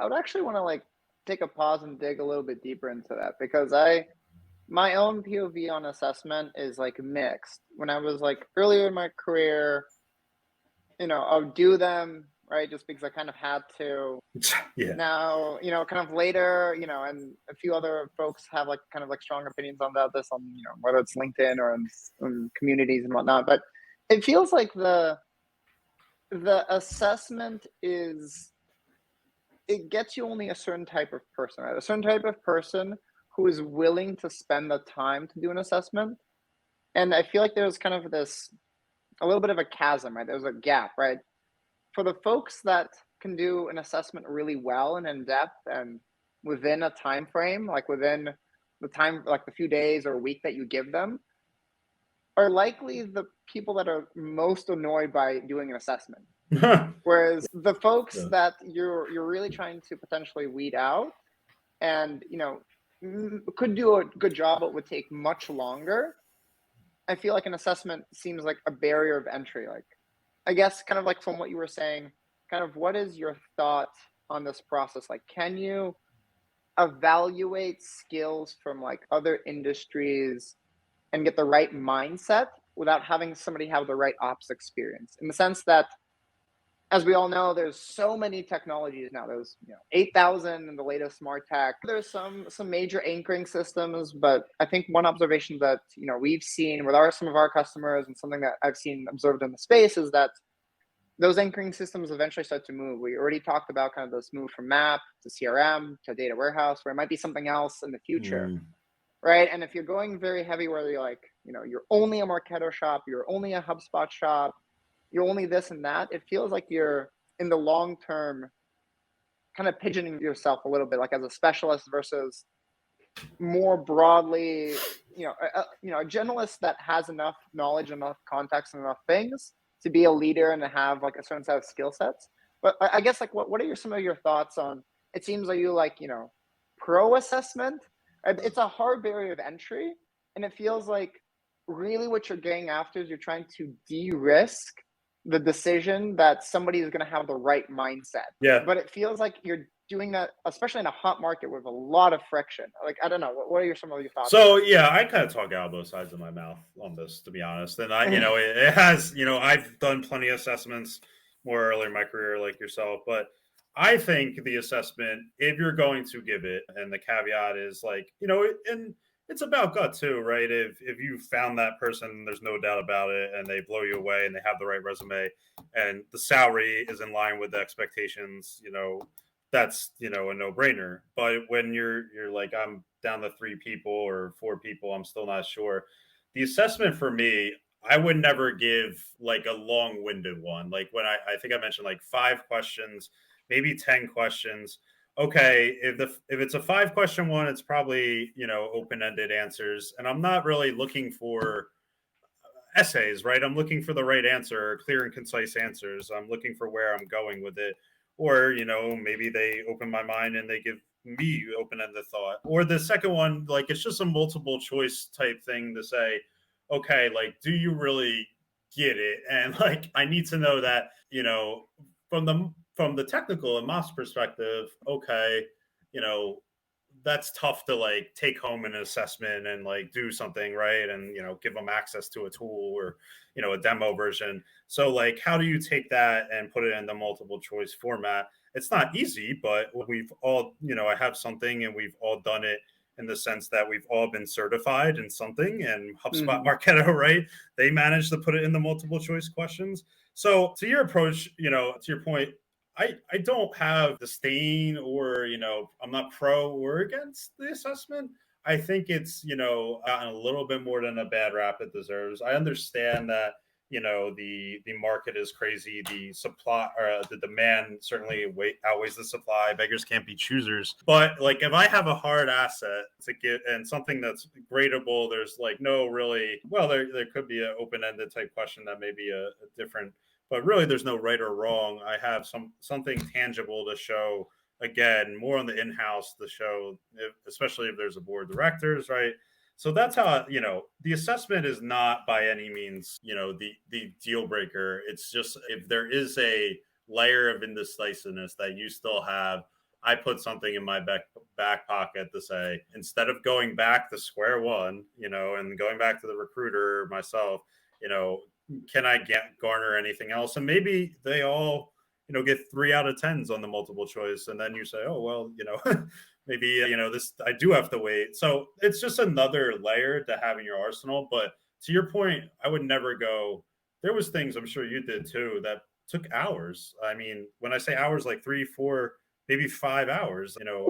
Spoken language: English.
I would actually want to like take a pause and dig a little bit deeper into that because my own POV on assessment is like mixed. When I was like earlier in my career, I would do them, right? Just because I kind of had to. Yeah. Now, kind of later, and a few other folks have like kind of like strong opinions on this on, whether it's LinkedIn or in communities and whatnot. But it feels like the assessment it gets you only a certain type of person, right? A certain type of person who is willing to spend the time to do an assessment. And I feel like there's kind of a little bit of a chasm, right? There's a gap, right? For the folks that can do an assessment really well and in depth and within a time frame, like within the time, like the few days or a week that you give them, are likely the people that are most annoyed by doing an assessment. Whereas the folks Yeah. that you're really trying to potentially weed out and could do a good job but would take much longer, I feel like an assessment seems like a barrier of entry. Like, I guess kind of like from what you were saying, kind of what is your thought on this process? Like, can you evaluate skills from like other industries and get the right mindset without having somebody have the right ops experience? In the sense that, as we all know, there's so many technologies now. There's 8,000 in the latest smart tech. There's some major anchoring systems, but I think one observation that we've seen with some of our customers and something that I've seen observed in the space is that those anchoring systems eventually start to move. We already talked about kind of this move from map to CRM to data warehouse, where it might be something else in the future, right? And if you're going very heavy, where you're like, you're only a Marketo shop, you're only a HubSpot shop, you're only this and that, it feels like you're in the long term kind of pigeoning yourself a little bit, like as a specialist versus more broadly, a generalist that has enough knowledge, enough context, and enough things to be a leader and to have like a certain set of skill sets. But I guess like what are some of your thoughts on? It seems like you like pro assessment. It's a hard barrier of entry, and it feels like really what you're getting after is you're trying to de-risk the decision that somebody is going to have the right mindset. Yeah. But it feels like you're doing that, especially in a hot market with a lot of friction. Like, I don't know. What are some of your thoughts? So yeah, I kind of talk out of both sides of my mouth on this, to be honest. And it has, I've done plenty of assessments more early in my career, like yourself. But I think the assessment, if you're going to give it, and the caveat is like, and it's about gut too, right? If you found that person, there's no doubt about it, and they blow you away, and they have the right resume, and the salary is in line with the expectations, that's a no-brainer. But when you're like, I'm down to 3 people or 4 people, I'm still not sure. The assessment for me, I would never give like a long-winded one. Like when I think I mentioned like 5 questions, maybe 10 questions. Okay, if it's a 5-question one, it's probably open-ended answers, and I'm not really looking for essays, right? I'm looking for the right answer, clear and concise answers. I'm looking for where I'm going with it. Or, maybe they open my mind and they give me open-ended thought. Or the second one, like it's just a multiple choice type thing to say, okay, like, do you really get it? And like, I need to know that, from the technical and MOPS perspective, okay, that's tough to like take home an assessment and like do something, right, and give them access to a tool or a demo version. So like, how do you take that and put it in the multiple choice format? It's not easy, but we've all, I have something, and we've all done it in the sense that we've all been certified in something, and HubSpot Marketo, right, they managed to put it in the multiple choice questions. So to your approach, to your point, I don't have disdain or, I'm not pro or against the assessment. I think it's, gotten a little bit more than a bad rap it deserves. I understand that, the market is crazy. The supply or the demand certainly outweighs the supply. Beggars can't be choosers. But like, if I have a hard asset to get and something that's gradable, there's like no really, well, there could be an open-ended type question that may be a different, but really there's no right or wrong. I have something tangible to show, again, more on the in-house to show, especially if there's a board of directors, right? So that's how, the assessment is not by any means, the deal breaker. It's just if there is a layer of indecisiveness that you still have, I put something in my back pocket to say, instead of going back to square one, and going back to the recruiter myself, can I garner anything else? And maybe they all, get 3 out of 10s on the multiple choice. And then you say, oh, well, maybe, this, I do have to wait. So it's just another layer to have in your arsenal. But to your point, I would never go, there was things I'm sure you did too that took hours. I mean, when I say hours, like 3, 4, maybe 5 hours,